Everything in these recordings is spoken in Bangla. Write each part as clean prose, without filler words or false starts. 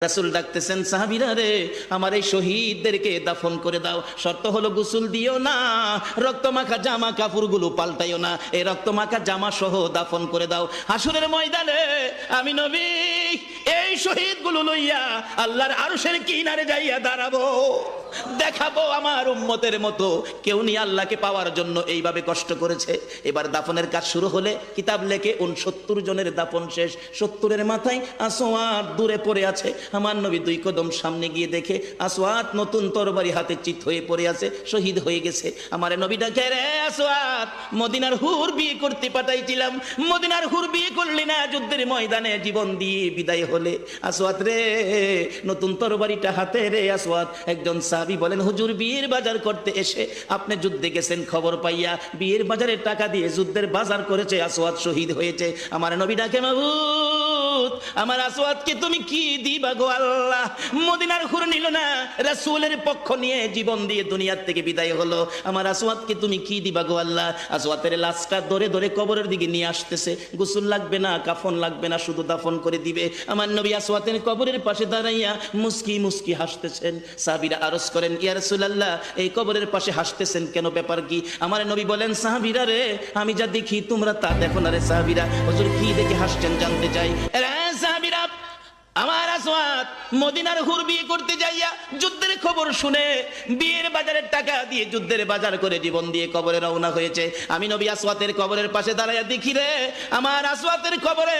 রাসূল ডাকতেছেন, সাহাবীরা রে, আমার এই শহীদদেরকে দাফন করে দাও। শর্ত হলো গোসল দিও না, রক্তমাখা জামা কাপড়গুলো পাল্টাইও না, এই রক্তমাখা জামা সহ দাফন করে দাও। হাসরের ময়দানে আমি নবী এই শহীদগুলো লইয়া আল্লাহর আরশের কিনারে যাইয়া দাঁড়াবো, দেখাবো আমার উম্মতের মতো কেউ নিয়ে আল্লাহকে পাওয়ার জন্য এইভাবে কষ্ট করেছে। এবার দাফনের কাজ শুরু হলে কিতাব লেখে 69 জনের দাফন শেষ। 70-এর মাথায় আসওয়াদ দূরে পড়ে আছে। আমার নবী 2 কদম সামনে গিয়ে দেখে আসওয়াদ নতুন তরবারি হাতে চিত হয়ে পড়ে আছে, শহীদ হয়ে গেছে। আমার নবী ডাকে, রে আসওয়াদ, মদিনার হুর বিয়ে করতে পাঠাইছিলাম, মদিনার হুর বিয়ে করলি না, যুদ্ধের ময়দানে জীবন দিয়ে বিদায় হলে। আসওয়াদ রে, নতুন তরবারিটা হাতে রে। আসওয়াদ একজন সাহাবী বলেন, হুজুর বিয়ের বাজার করতে এসে আপনি যুদ্ধে গেছেন, খবর পাইয়া বিয়ের বাজারের টাকা দিয়ে যুদ্ধের বাজার করেছে, আসওয়াদ শহীদ হয়েছে। আমার নবী ডাকে, মাবুদ, আমার আসওয়াদকে তুমি কি দিবা গো আল্লাহ? মদিনার হুর নিল না, রাসূলের পক্ষ নিয়ে জীবন দিয়ে দুনিয়ার থেকে বিদায় হলো, আমার আসওয়াদকে তুমি কি দিবা গো আল্লাহ? আসওয়াদের লাশটা ধরে ধরে কবরের দিকে নিয়ে আসতেছে। গোসল লাগবে না, কাফন লাগবে না, শুধু দাফন করে দিবে। আমার নবী আসওয়াদের কবরের পাশে দাঁড়াইয়া মুস্কি মুস্কি হাসতেছেন। সাহাবীরা আরজ করেন, ইয়া রাসূলুল্লাহ, এই কবরের পাশে হাসতেছেন কেন, ব্যাপার কি? আমার নবী বলেন, সাহাবীরা রে, আমি যা দেখি তোমরা তা দেখো না রে। সাহাবীরা, হুজুর কি দেখে হাসছেন জানতে চাই। সাহাবীরা, আমার আসওয়াদ মদিনার হুর বিয়ে করতে যাইয়া যুদ্ধের খবর শুনে বিয়ের বাজারের টাকা দিয়ে যুদ্ধের বাজার করে জীবন দিয়ে কবরে রওনা হয়েছে। আমি নবী আসওয়াদের কবরের পাশে দাঁড়াইয়া দেখি রে, আমার আসওয়াদের কবরে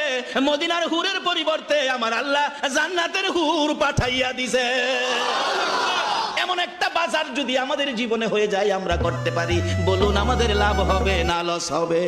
মদিনার হুরের পরিবর্তে আমার আল্লাহ জান্নাতের হুর পাঠাইয়া দিছে। এমন একটা বাজার যদি আমাদের জীবনে হয়ে যায়, আমরা করতে পারি, বলুন আমাদের লাভ হবে না লস হবে?